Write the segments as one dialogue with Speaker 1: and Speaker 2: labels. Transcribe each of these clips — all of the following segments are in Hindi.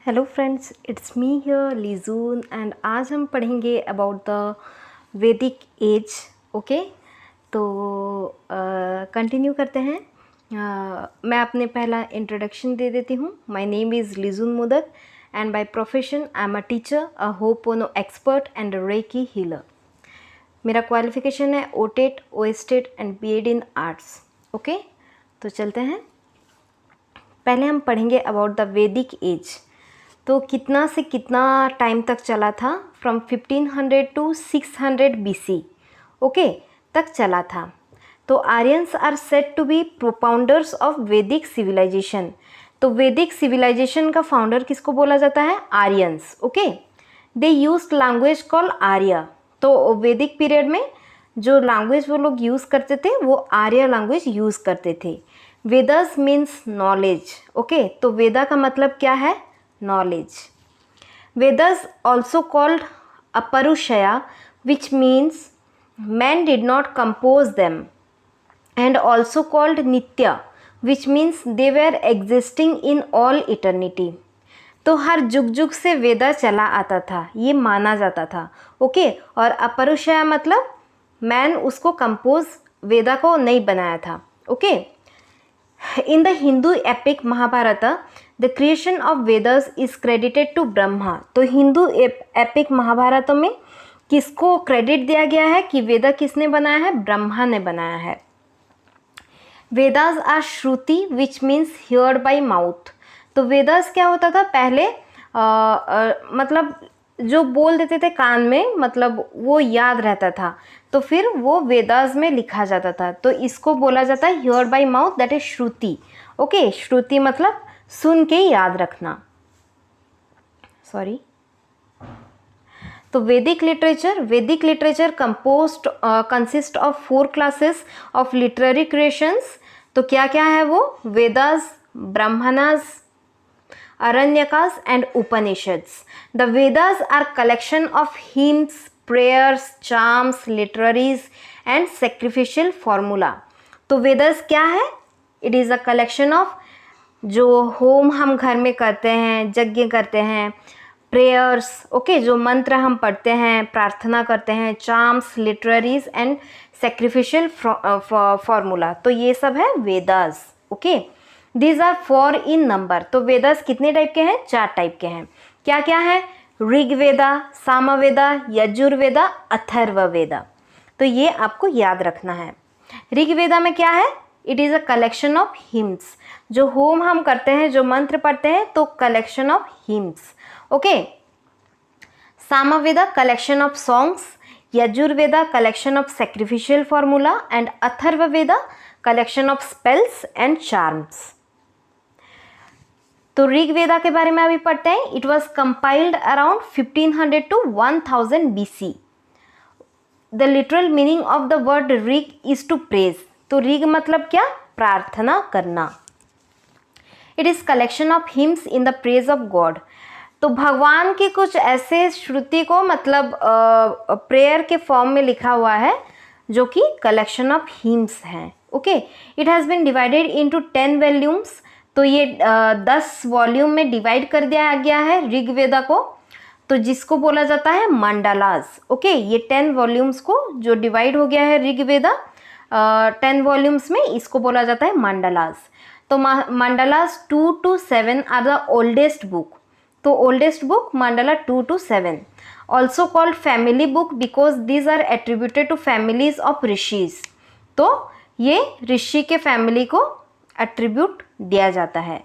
Speaker 1: Hello friends, it's me here Lijun and आज हम पढ़ेंगे about the Vedic age. Okay, तो कंटिन्यू करते हैं। मैं अपने पहला इंट्रोडक्शन दे देती हूँ। My name is Lijun Modak and by profession I am a teacher, a होपोनो एक्सपर्ट एंड रेकी हीलर। मेरा क्वालिफिकेशन है OTET, OSTET and BEd in arts. Okay, तो चलते हैं। पहले हम पढ़ेंगे अबाउट द वैदिक एज। तो कितना से कितना टाइम तक चला था? फ्रॉम 1500 टू 600 BC, ओके, तक चला था। तो Aryans are said to be propounders of Vedic civilization. तो वैदिक सिविलाइजेशन का फाउंडर किसको बोला जाता है? Aryans. Okay, they used language called Arya. तो वैदिक पीरियड में जो लैंग्वेज वो लोग यूज़ करते थे वो आर्य लैंग्वेज यूज़ करते थे। Vedas means knowledge. ओके, तो वेदा का मतलब क्या है? Knowledge. Vedas also called Aparushaya, which means man did not compose them, and also called Nitya, which means they were existing in all eternity. तो हर जुग जुग से वेदा चला आता था, ये माना जाता था। ओके, और अपरुषया मतलब मैन उसको कंपोज, वेदा को नहीं बनाया था। Okay, in the Hindu epic Mahabharata, the creation of Vedas is credited to Brahma. तो हिंदू एपिक महाभारत में किसको क्रेडिट दिया गया है कि वेदा किसने बनाया है? ब्रह्मा ने बनाया है। Vedas are shruti which means heard by mouth. तो वेदास क्या होता था पहले? मतलब जो बोल देते थे कान में, मतलब वो याद रहता था, तो फिर वो वेदास में लिखा जाता था। तो इसको बोला जाता है hear by mouth, that is Shruti. Okay, Shruti मतलब सुन के याद रखना। सॉरी। तो Vedic literature composed consist of 4 classes of literary creations. तो क्या क्या है वो? Vedas, Brahmanas, Aranyakas and Upanishads. The Vedas are collection of hymns, prayers, charms, literaries and sacrificial formula. तो वेदास क्या है? It is a collection of जो होम हम घर में करते हैं, यज्ञ करते हैं, प्रेयर्स, ओके, जो मंत्र हम पढ़ते हैं, प्रार्थना करते हैं, charms, liturgies and sacrificial formula. तो ये सब है Vedas. Okay, these are 4 in number. तो वेदास कितने टाइप के हैं? 4 टाइप के हैं। क्या क्या है? ऋग्वेदा, सामवेदा, यजुर्वेदा, अथर्ववेदा। तो ये आपको याद रखना है। ऋग्वेदा में क्या है? It is a collection of hymns. जो होम हम करते हैं, जो मंत्र पढ़ते हैं, तो collection of hymns. Okay, Samaveda collection of songs, Yajurveda collection of sacrificial formula and Atharvaveda collection of spells and charms. तो ऋग्वेदा के बारे में अभी पढ़ते हैं। It was compiled around 1500 to 1000 BC। The literal meaning of the word Rig is to praise. तो ऋग मतलब क्या? प्रार्थना करना। It is collection of hymns in the praise of God. तो भगवान के कुछ ऐसे श्रुति को मतलब प्रेयर के फॉर्म में लिखा हुआ है, जो कि कलेक्शन ऑफ हिम्स हैं। Okay, it has been divided into 10 volumes. तो ये 10 वॉल्यूम में डिवाइड कर दिया गया है ऋग्वेदा को, तो जिसको बोला जाता है मंडलास। ओके, ये 10 वॉल्यूम्स को जो डिवाइड हो गया है ऋग्वेदा 10 वॉल्यूम्स में, इसको बोला जाता है मंडलास। तो mandalas 2 to 7 are the oldest book. तो oldest book mandala 2 to 7, also called family book because these are attributed to families of rishis. तो ये ऋषि के फैमिली को एट्रीब्यूट दिया जाता है।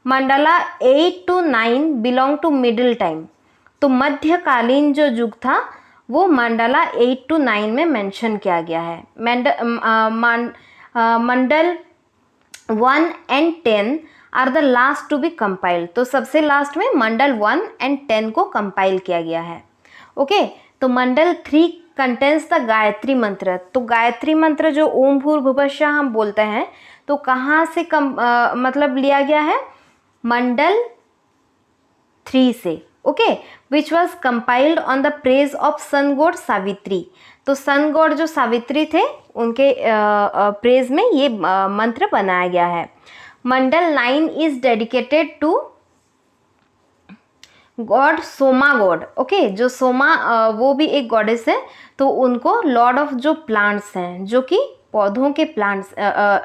Speaker 1: Mandala 8 to 9 belong to middle time. तो मध्यकालीन जो युग था वो मंडला 8 to 9 में मेंशन किया गया है। Mandal 1 and 10 are the last to be compiled. तो सबसे लास्ट में मंडल 1 and 10 को कंपाइल किया गया है। ओके, तो मंडल 3 कंटेंस द गायत्री मंत्र। तो गायत्री मंत्र जो ओम भूर्भुवस्सुः हम बोलते हैं, तो कहाँ से मतलब लिया गया है? मंडल 3 से। Okay, which was compiled on the praise of sun god Savitri. तो सन गॉड जो सावित्री थे, उनके प्रेज में ये मंत्र बनाया गया है। Mandal 9 is dedicated to god Soma god, okay, जो सोमा वो भी एक गॉडेस है, तो उनको लॉर्ड ऑफ जो प्लांट्स हैं, जो कि पौधों के प्लांट्स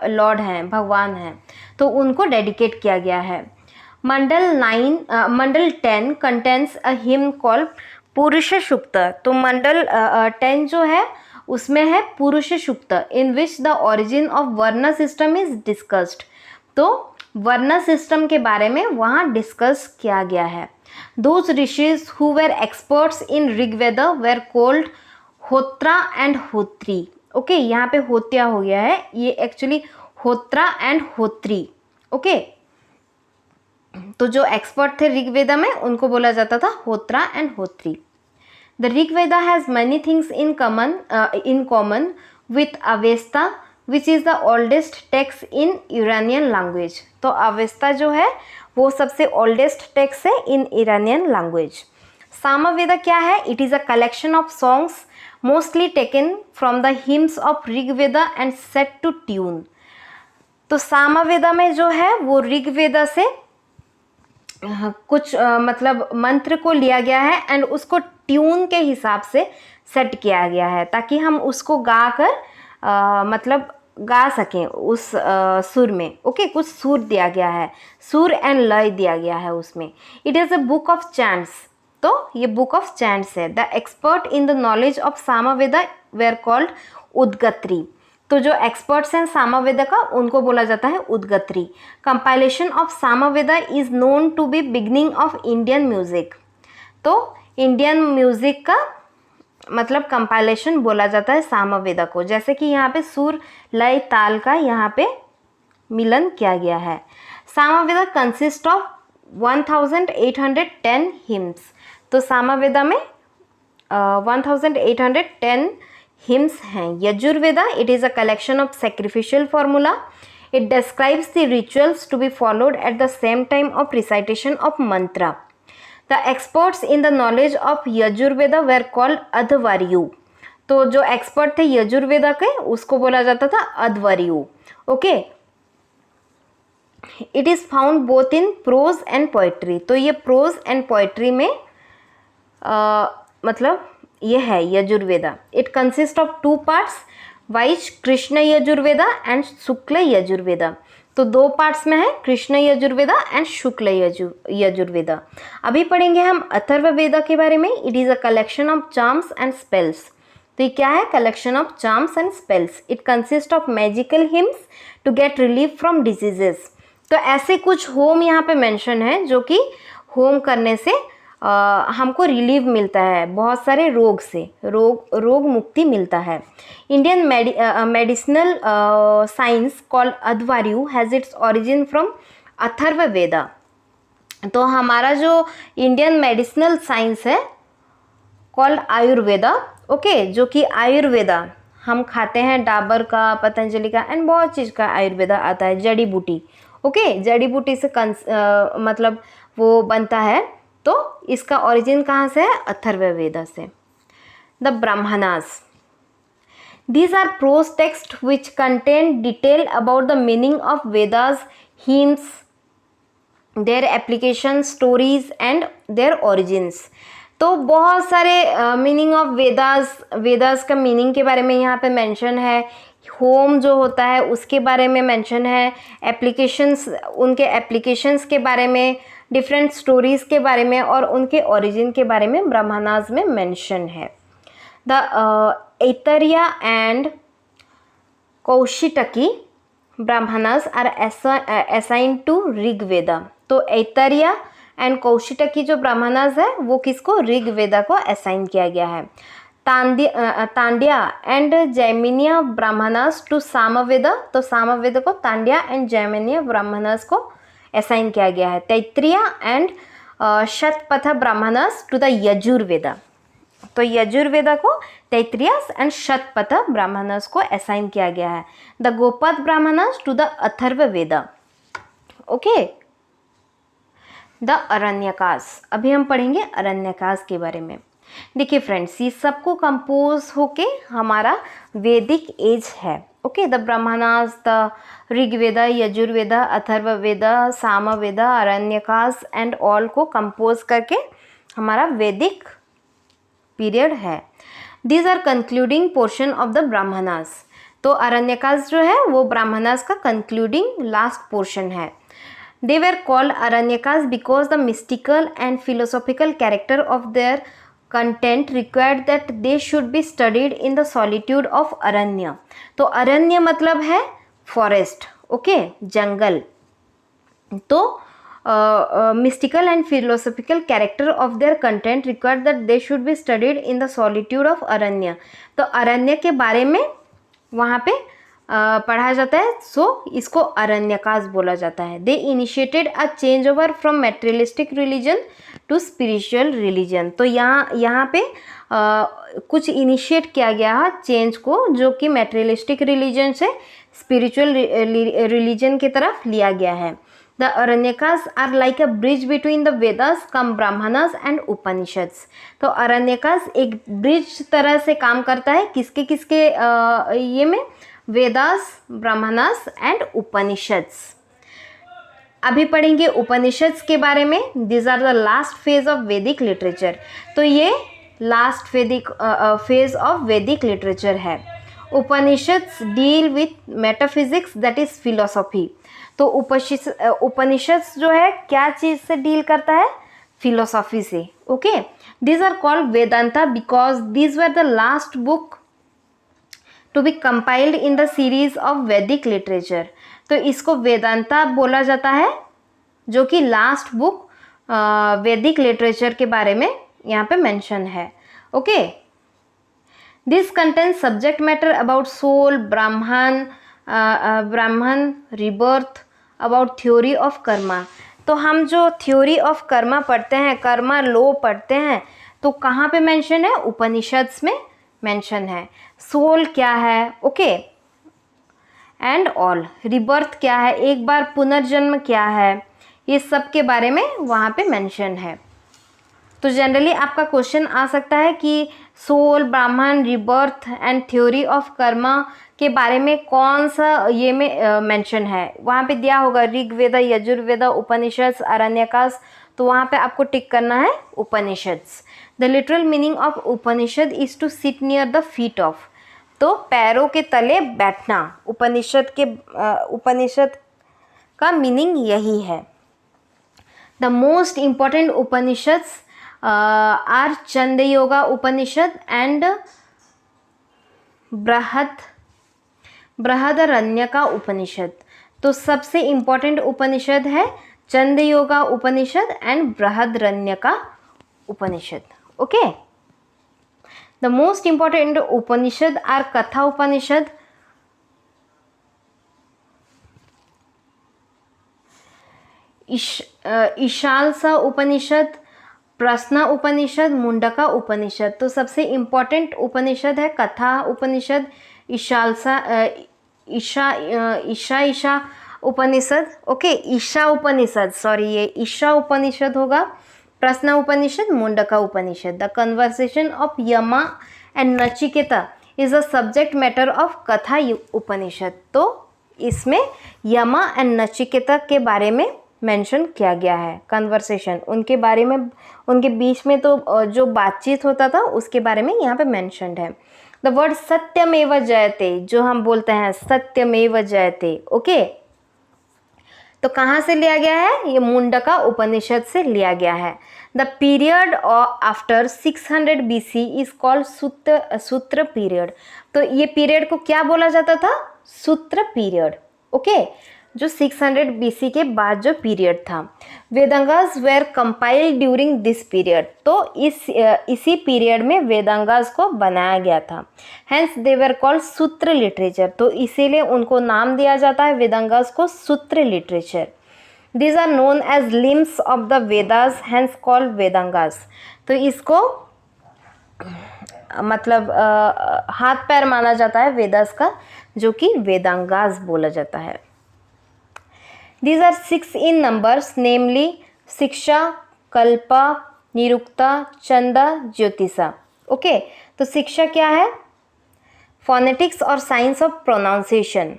Speaker 1: लॉर्ड हैं, भगवान हैं, तो उनको डेडिकेट किया गया है। मंडल 10 कंटेंट्स अ हिम कॉल्ड पुरुष सूक्त। तो मंडल 10 जो है उसमें है पुरुष सूक्त, इन विच द ओरिजिन ऑफ वर्ण सिस्टम इज डिस्कस्ड। तो वर्ण सिस्टम के बारे में वहाँ डिस्कस किया गया है। Those rishis who were experts in Rigveda were called Hotra and Hotri. Okay, यहाँ पे होत्या हो गया है, ये एक्चुअली होत्रा एंड होत्री। ओके, तो जो एक्सपर्ट थे ऋग्वेद में उनको बोला जाता था hotra and hotri. The Rigveda has many things in common with Avesta which is the oldest text in Iranian language. तो अवेस्ता जो है वो सबसे ओल्डेस्ट टेक्स्ट है इन ईरानियन लैंग्वेज। सामवेद क्या है? It is a collection of songs mostly taken from the hymns of Rigveda and set to tune. तो सामवेद में जो है वो ऋग्वेद से कुछ मतलब मंत्र को लिया गया है एंड उसको ट्यून के हिसाब से सेट किया गया है, ताकि हम उसको गा कर मतलब गा सकें उस सुर में। ओके, कुछ सुर दिया गया है, सुर एंड लय दिया गया है उसमें। It is a book of chants. तो ये बुक ऑफ चैंट्स है। The expert in the knowledge of Samaveda were called Udgatri. तो जो एक्सपर्ट्स हैं सामवेद का उनको बोला जाता है Udgatri. Compilation of Samaveda is known to be beginning of Indian music. तो इंडियन म्यूजिक का मतलब कंपाइलेशन बोला जाता है सामवेद को, जैसे कि यहाँ पे सुर लय ताल का यहाँ पे मिलन किया गया है। Samaveda consist of 1810 hymns. तो सामवेद में 1810 हिम्स हैं। Yajurveda it is a collection of sacrificial formula. It describes the rituals to be followed at the same time of recitation of mantra. The experts in the knowledge of Yajurveda were called Adhvaryu. तो जो एक्सपर्ट थे यजुर्वेद के उसको बोला जाता था Adhvaryu. Okay, it is found both in prose and poetry. तो ये प्रोज एंड पोएट्री में मतलब ये है Yajurveda. It consist of 2 parts, which Krishna Yajurveda and Shukla Yajurveda. तो 2 पार्ट्स में है, कृष्ण यजुर्वेद एंड शुक्ल यजुर्वेद। अभी पढ़ेंगे हम अथर्ववेद के बारे में। It is a collection of charms and spells. तो ये क्या है? Collection of charms and spells. It consist of magical hymns to get relief from diseases. तो ऐसे कुछ होम यहाँ पे मेंशन है जो कि होम करने से हमको रिलीफ मिलता है बहुत सारे रोग से, रोग मुक्ति मिलता है। Indian medicinal science called Adhvaryu has its origin from Atharvaveda. तो हमारा जो इंडियन मेडिसिनल साइंस है कॉल्ड आयुर्वेद। ओके, जो कि आयुर्वेद हम खाते हैं, डाबर का, पतंजलि का एंड बहुत चीज़ का आयुर्वेद आता है, जड़ी बूटी। ओके, जड़ी बूटी से मतलब वो बनता है। तो इसका ओरिजिन कहाँ से है? अथर्ववेद से। The Brahmanas, these are prose texts which contain detail about the meaning of Vedas, hymns, their applications, stories and their origins। तो बहुत सारे मीनिंग ऑफ वेदास का मीनिंग के बारे में यहाँ पे मेंशन है। होम जो होता है उसके बारे में मेंशन है, एप्लीकेशंस, उनके एप्लीकेशंस के बारे में, डिफरेंट स्टोरीज़ के बारे में और उनके ओरिजिन के बारे में ब्राह्मणास में मेंशन है। The Aitareya and Kaushitaki Brahmanas are assign to Rigveda. तो ऐतरेय एंड कौशिटकी जो ब्राह्मणास है वो किसको? ऋग्वेद को असाइन किया गया है। तांड्या एंड जैमिनीय ब्राह्मणास टू सामवेद। तो सामवेद को तांड्या एंड जैमिनीय ब्राह्मणास को असाइन किया गया है। Taittiriya and Shatapatha Brahmanas to the Yajurveda. तो यजुर्वेद को तैत्तिरीय एंड शतपथ ब्राह्मणास को असाइन किया गया है। The Gopatha Brahmanas to the Atharvaveda. Okay, the Aranyakas. अभी हम पढ़ेंगे अरण्यकास के बारे में। देखिए फ्रेंड्स, ये सबको कंपोज होके हमारा वैदिक एज है। Okay, the Brahmanas, the Rigveda, Yajurveda, Atharvaveda, Samaveda, Aranyakas and all को कंपोज करके हमारा वैदिक पीरियड है। These are concluding portion of the Brahmanas. तो अरण्यकास जो है वो ब्राह्मणास का कंक्लूडिंग लास्ट पोर्शन है। They were called Aranyakas because the mystical and philosophical character of their content required that they should be studied in the solitude of Aranya. तो अरण्य मतलब है फॉरेस्ट, ओके, जंगल। तो mystical and philosophical character of their content required that they should be studied in the solitude of Aranya. तो अरण्य के बारे में वहाँ पे पढ़ा जाता है, सो इसको अरण्यकास बोला जाता है। They initiated a change over from materialistic religion to spiritual religion. तो यहाँ पे कुछ इनिशिएट किया गया चेंज को, जो कि मेटेरियलिस्टिक रिलीजन से स्पिरिचुअल रिलीजन की तरफ लिया गया है। The Aranyakas are like a bridge between the Vedas cum Brahmanas and Upanishads. तो अरण्यकास एक ब्रिज तरह से काम करता है, किसके किसके ये में, वेदास, ब्राह्मणास एंड उपनिषद्स। अभी पढ़ेंगे उपनिषद्स के बारे में। This are the last phase of Vedic literature. तो ये last Vedic phase of Vedic literature है। Upanishads deal with metaphysics, that is philosophy. तो उपनिषद्स जो है क्या चीज़ से डील करता है, फिलोसॉफी से, okay. These are called Vedanta because these were the last book to be compiled in the series of Vedic literature. तो इसको वेदांता बोला जाता है, जो कि लास्ट बुक वैदिक लिटरेचर के बारे में यहाँ पे मेंशन है, okay. This contains subject matter about soul, Brahman, rebirth, about theory of karma. तो हम जो थ्योरी ऑफ कर्मा पढ़ते हैं, कर्मा लॉ पढ़ते हैं, तो कहाँ पे मेंशन है, उपनिषद्स में मेंशन है। सोल क्या है, ओके, एंड ऑल। रिबर्थ क्या है, एक बार पुनर्जन्म क्या है, ये सब के बारे में वहाँ पे मेंशन है। तो जनरली आपका क्वेश्चन आ सकता है कि soul, Brahman, rebirth and theory of Karma के बारे में कौन सा ये में मेंशन है। वहाँ पे दिया होगा ऋग्वेद, यजुर्वेद, उपनिषद्स, अरण्यकास। तो वहाँ पे आपको टिक करना है Upanishads. The literal meaning of Upanishad is to sit near the feet of. तो पैरों के तले बैठना, उपनिषद का मीनिंग यही है। The most important Upanishads are Chandogya Upanishad and Brihadaranyaka Upanishad. तो सबसे इम्पॉर्टेंट उपनिषद है Chandogya Upanishad and Brihadaranyaka Upanishad, okay. The most important Upanishad are Katha Upanishad, ईशालसा उपनिषद, प्रश्न उपनिषद, मुंडका उपनिषद। तो सबसे इम्पॉर्टेंट उपनिषद है कथा उपनिषद, ईशा उपनिषद, ओके, ईशा उपनिषद, सॉरी ये ईशा उपनिषद होगा, प्रश्न उपनिषद, मुंडका उपनिषद। द कन्वर्सेशन ऑफ यमा and Nachiketa is the subject matter of कथा उपनिषद। तो इसमें यमा एंड नचिकेता के बारे में मेंशन किया गया है, कन्वर्सेशन, उनके बारे में, उनके बीच में तो जो बातचीत होता था उसके बारे में यहाँ पे मेंशन्ड है। द वर्ड सत्यमेव जयते, जो हम बोलते हैं सत्यमेव जयते, ओके, तो कहाँ से लिया गया है, ये मुंडका उपनिषद से लिया गया है। The period after 600 BC is called सूत्र पीरियड। तो ये पीरियड को क्या बोला जाता था, सूत्र पीरियड, ओके, जो 600 BC के बाद जो पीरियड था। Vedangas were compiled during this period. तो इसी पीरियड में वेदांगास को बनाया गया था। Hence they were called Sutra literature. तो इसीलिए उनको नाम दिया जाता है वेदांगास को Sutra literature. These are known as limbs of the Vedas, hence called Vedangas. तो इसको मतलब हाथ पैर माना जाता है वेदास का, जो कि वेदांगास बोला जाता है। These are 6 in numbers, namely शिक्षा, कल्पा, निरुक्ता, चंदा, ज्योतिषा, ओके। तो शिक्षा क्या है, फोनेटिक्स और साइंस ऑफ प्रोनाउंसिएशन।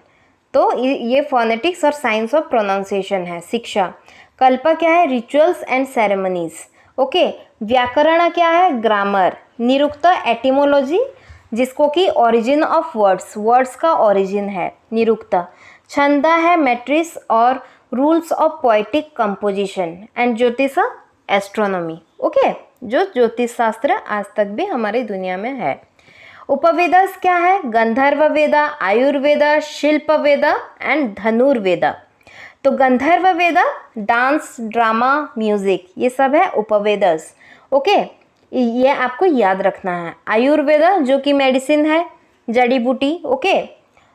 Speaker 1: तो ये फोनेटिक्स और साइंस ऑफ प्रोनाउंसिएशन है शिक्षा। कल्पा क्या है, रिचुअल्स एंड सेरेमनीज, ओके। व्याकरण क्या है? ग्रामर। निरुक्त एटिमोलॉजी, जिसको कि ओरिजिन ऑफ वर्ड्स का ओरिजिन है निरुक्त। छंद है मैट्रिस और rules of poetic composition. And ज्योतिष एस्ट्रोनॉमी। ओके, जो ज्योतिष शास्त्र आज तक भी हमारी दुनिया में है। उपवेदस क्या है? गंधर्व वेद, आयुर्वेद, शिल्प वेद एंड धनुर्वेद। तो गंधर्व वेद डांस, ड्रामा, म्यूजिक, ये सब है उपवेदस। ओके, ये आपको याद रखना है। आयुर्वेद जो कि मेडिसिन है, जड़ी बूटी। ओके,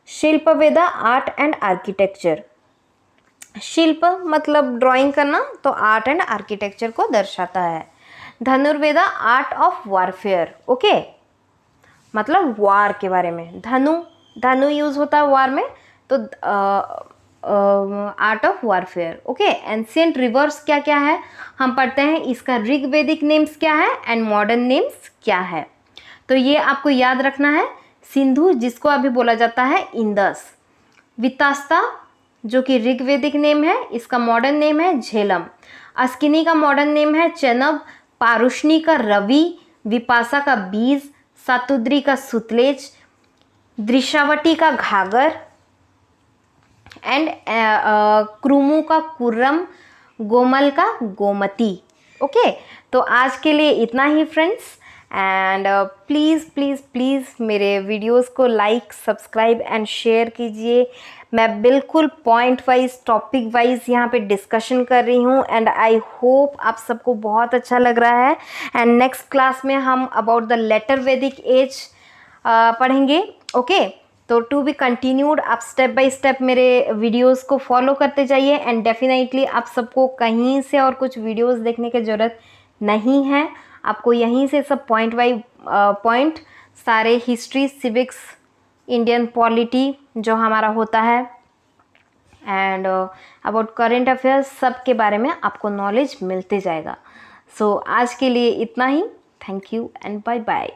Speaker 1: शिल्प वेद आर्ट एंड आर्किटेक्चर। शिल्प मतलब ड्राइंग करना, तो आर्ट एंड आर्किटेक्चर को दर्शाता है। धनुर्वेद आर्ट ऑफ वॉरफेयर। ओके, मतलब वार के बारे में। धनु यूज होता है वार में, तो art of warfare. Okay, ancient reverse क्या क्या है हम पढ़ते हैं, इसका ऋग्वेदिक नेम्स क्या है एंड मॉडर्न नेम्स क्या है। तो ये आपको याद रखना है। सिंधु, जिसको अभी बोला जाता है इंदस। वितास्ता, जो कि ऋग्वेदिक नेम है, इसका मॉडर्न नेम है झेलम। अस्किनी का मॉडर्न नेम है चेनब। पारुष्णी का रवि। विपाशा का बीज। सातुद्री का सुतलेज। दृशावटी का घागर एंड क्रुमु का कुर्रम। गोमल का गोमती। ओके, तो आज के लिए इतना ही friends. And please please please मेरे वीडियोस को लाइक, सब्सक्राइब एंड शेयर कीजिए। मैं बिल्कुल पॉइंट वाइज, टॉपिक वाइज यहाँ पे डिस्कशन कर रही हूँ एंड आई होप आप सबको बहुत अच्छा लग रहा है। एंड नेक्स्ट क्लास में हम अबाउट द लेटर वैदिक एज पढ़ेंगे। ओके, तो टू बी कंटिन्यूड, आप स्टेप बाय स्टेप मेरे वीडियोस को फॉलो करते जाइए। एंड डेफिनेटली आप सबको कहीं से और कुछ वीडियोस देखने की ज़रूरत नहीं है, आपको यहीं से सब पॉइंट बाई पॉइंट सारे हिस्ट्री, सिविक्स, इंडियन पॉलिटी जो हमारा होता है एंड अबाउट करेंट अफेयर्स, सब के बारे में आपको नॉलेज मिलते जाएगा। सो आज के लिए इतना ही। Thank you and bye bye.